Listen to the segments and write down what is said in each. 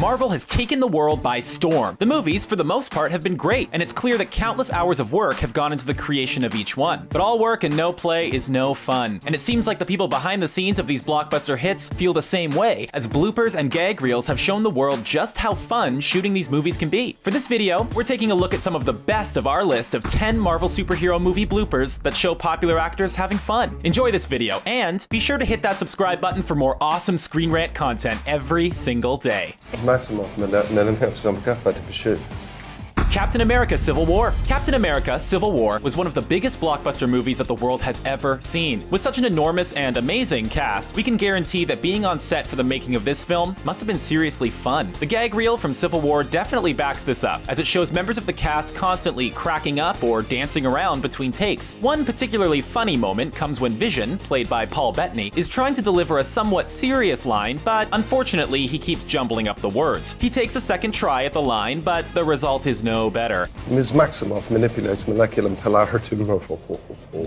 Marvel has taken the world by storm. The movies, for the most part, have been great, and it's clear that countless hours of work have gone into the creation of each one. But all work and no play is no fun. And it seems like the people behind the scenes of these blockbuster hits feel the same way, as bloopers and gag reels have shown the world just how fun shooting these movies can be. For this video, we're taking a look at some of the best of our list of 10 Marvel superhero movie bloopers that show popular actors having fun. Enjoy this video, and be sure to hit that subscribe button for more awesome Screen Rant content every single day. Captain America Civil War. Captain America Civil War was one of the biggest blockbuster movies that the world has ever seen. With such an enormous and amazing cast, we can guarantee that being on set for the making of this film must have been seriously fun. The gag reel from Civil War definitely backs this up, as it shows members of the cast constantly cracking up or dancing around between takes. One particularly funny moment comes when Vision, played by Paul Bettany, is trying to deliver a somewhat serious line, but unfortunately he keeps jumbling up the words. He takes a second try at the line, but the result is no better. Ms. Maximoff manipulates molecular polarity.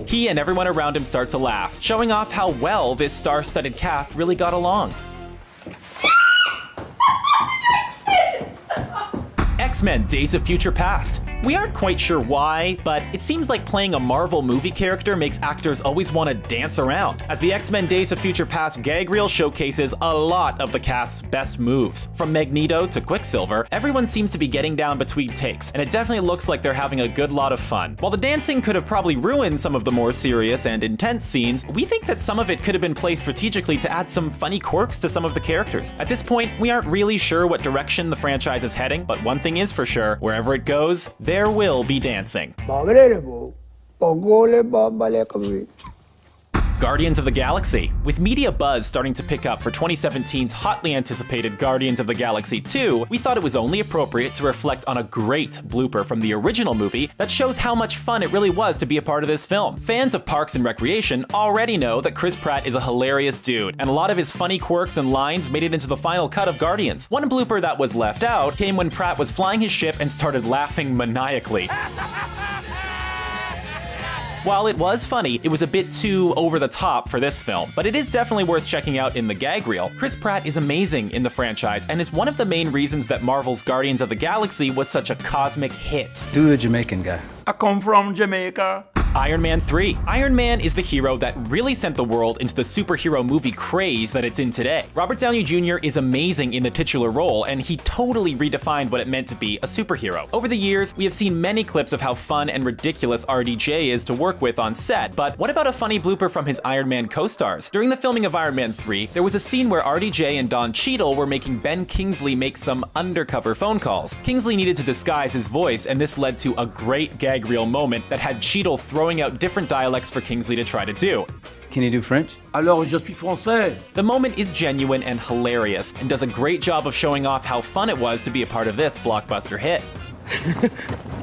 He and everyone around him start to laugh, showing off how well this star-studded cast really got along. X-Men Days of Future Past. We aren't quite sure why, but it seems like playing a Marvel movie character makes actors always want to dance around, as the X-Men Days of Future Past gag reel showcases a lot of the cast's best moves. From Magneto to Quicksilver, everyone seems to be getting down between takes, and it definitely looks like they're having a good lot of fun. While the dancing could have probably ruined some of the more serious and intense scenes, we think that some of it could have been placed strategically to add some funny quirks to some of the characters. At this point, we aren't really sure what direction the franchise is heading, but one thing is for sure, wherever it goes, there will be dancing. Guardians of the Galaxy. With media buzz starting to pick up for 2017's hotly anticipated Guardians of the Galaxy 2, we thought it was only appropriate to reflect on a great blooper from the original movie that shows how much fun it really was to be a part of this film. Fans of Parks and Recreation already know that Chris Pratt is a hilarious dude, and a lot of his funny quirks and lines made it into the final cut of Guardians. One blooper that was left out came when Pratt was flying his ship and started laughing maniacally. While it was funny, it was a bit too over the top for this film, but it is definitely worth checking out in the gag reel. Chris Pratt is amazing in the franchise and is one of the main reasons that Marvel's Guardians of the Galaxy was such a cosmic hit. Do a Jamaican guy. I come from Jamaica. Iron Man 3. Iron Man is the hero that really sent the world into the superhero movie craze that it's in today. Robert Downey Jr. is amazing in the titular role, and he totally redefined what it meant to be a superhero. Over the years, we have seen many clips of how fun and ridiculous RDJ is to work with on set, but what about a funny blooper from his Iron Man co-stars? During the filming of Iron Man 3, there was a scene where RDJ and Don Cheadle were making Ben Kingsley make some undercover phone calls. Kingsley needed to disguise his voice, and this led to a great gag reel moment that had Cheadle throwing out different dialects for Kingsley to try to do. Can you do French? Alors je suis français. The moment is genuine and hilarious, and does a great job of showing off how fun it was to be a part of this blockbuster hit.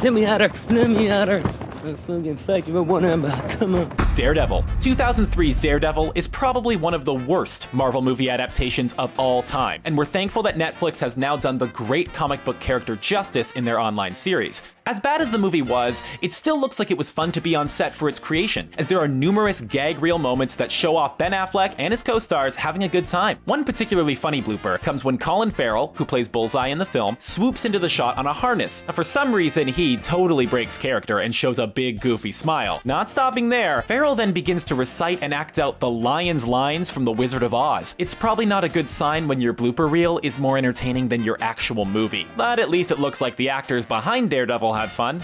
Let me at her. Let me at her. I'm fucking fight you with one hand back. Come on. Daredevil. 2003's Daredevil is probably one of the worst Marvel movie adaptations of all time, and we're thankful that Netflix has now done the great comic book character justice in their online series. As bad as the movie was, it still looks like it was fun to be on set for its creation, as there are numerous gag reel moments that show off Ben Affleck and his co-stars having a good time. One particularly funny blooper comes when Colin Farrell, who plays Bullseye in the film, swoops into the shot on a harness. For some reason, he totally breaks character and shows a big goofy smile. Not stopping there, Farrell then begins to recite and act out the lion's lines from The Wizard of Oz. It's probably not a good sign when your blooper reel is more entertaining than your actual movie, but at least it looks like the actors behind Daredevil had fun.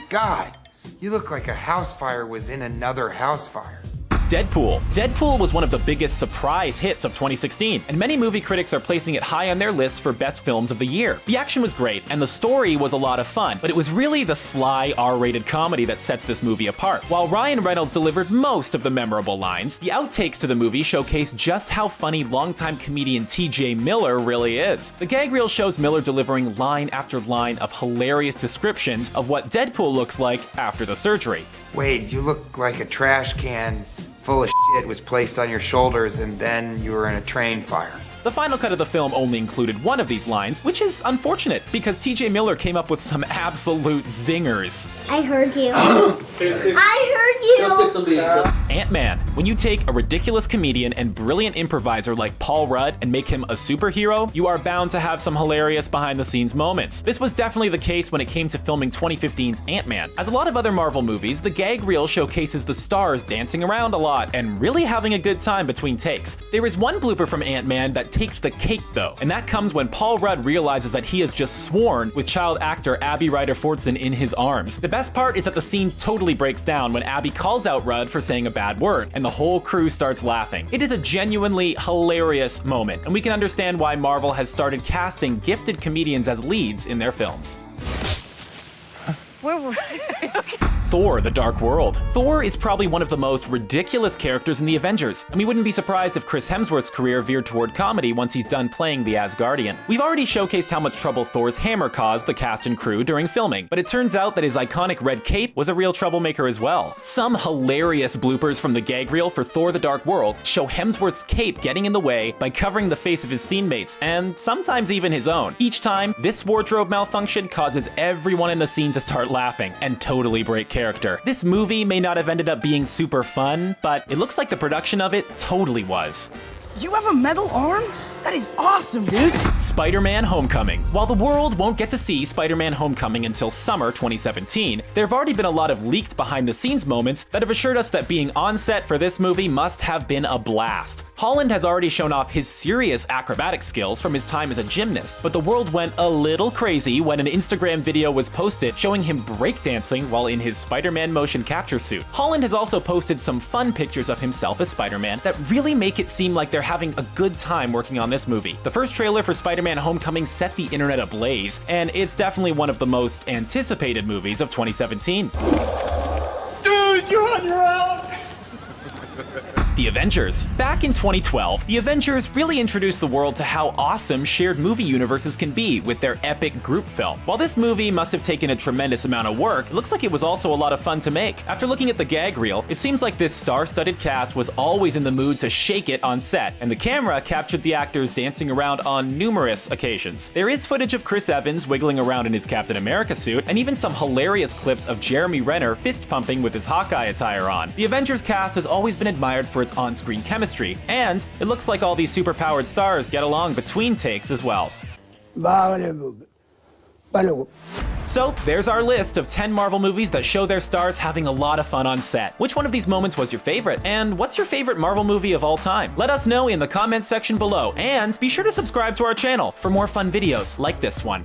God, you look like a house fire was in another house fire. Deadpool. Deadpool was one of the biggest surprise hits of 2016, and many movie critics are placing it high on their lists for best films of the year. The action was great, and the story was a lot of fun, but it was really the sly R-rated comedy that sets this movie apart. While Ryan Reynolds delivered most of the memorable lines, the outtakes to the movie showcase just how funny longtime comedian TJ Miller really is. The gag reel shows Miller delivering line after line of hilarious descriptions of what Deadpool looks like after the surgery. Wade, you look like a trash can full of shit was placed on your shoulders and then you were in a train fire. The final cut of the film only included one of these lines, which is unfortunate because TJ Miller came up with some absolute zingers. I heard you. I heard you! Ant-Man. When you take a ridiculous comedian and brilliant improviser like Paul Rudd and make him a superhero, you are bound to have some hilarious behind-the-scenes moments. This was definitely the case when it came to filming 2015's Ant-Man. As a lot of other Marvel movies, the gag reel showcases the stars dancing around a lot and really having a good time between takes. There is one blooper from Ant-Man that takes the cake though, and that comes when Paul Rudd realizes that he has just sworn with child actor Abby Ryder-Fortson in his arms. The best part is that the scene totally breaks down when Abby calls out Rudd for saying a bad word, and the whole crew starts laughing. It is a genuinely hilarious moment, and we can understand why Marvel has started casting gifted comedians as leads in their films. Thor: The Dark World. Thor is probably one of the most ridiculous characters in the Avengers, and we wouldn't be surprised if Chris Hemsworth's career veered toward comedy once he's done playing the Asgardian. We've already showcased how much trouble Thor's hammer caused the cast and crew during filming, but it turns out that his iconic red cape was a real troublemaker as well. Some hilarious bloopers from the gag reel for Thor: The Dark World show Hemsworth's cape getting in the way by covering the face of his scene mates, and sometimes even his own. Each time, this wardrobe malfunction causes everyone in the scene to start laughing and totally break character. This movie may not have ended up being super fun, but it looks like the production of it totally was. You have a metal arm? That is awesome, dude! Spider-Man: Homecoming. While the world won't get to see Spider-Man: Homecoming until summer 2017, there have already been a lot of leaked behind-the-scenes moments that have assured us that being on set for this movie must have been a blast. Holland has already shown off his serious acrobatic skills from his time as a gymnast, but the world went a little crazy when an Instagram video was posted showing him breakdancing while in his Spider-Man motion capture suit. Holland has also posted some fun pictures of himself as Spider-Man that really make it seem like they're having a good time working on this movie. The first trailer for Spider-Man: Homecoming set the internet ablaze, and it's definitely one of the most anticipated movies of 2017. Dude, you're on your own! The Avengers. Back in 2012, the Avengers really introduced the world to how awesome shared movie universes can be with their epic group film. While this movie must have taken a tremendous amount of work, it looks like it was also a lot of fun to make. After looking at the gag reel, it seems like this star-studded cast was always in the mood to shake it on set, and the camera captured the actors dancing around on numerous occasions. There is footage of Chris Evans wiggling around in his Captain America suit, and even some hilarious clips of Jeremy Renner fist-pumping with his Hawkeye attire on. The Avengers cast has always been admired for its on-screen chemistry, and it looks like all these superpowered stars get along between takes as well. So there's our list of 10 Marvel movies that show their stars having a lot of fun on set. Which one of these moments was your favorite? And what's your favorite Marvel movie of all time? Let us know in the comments section below, and be sure to subscribe to our channel for more fun videos like this one.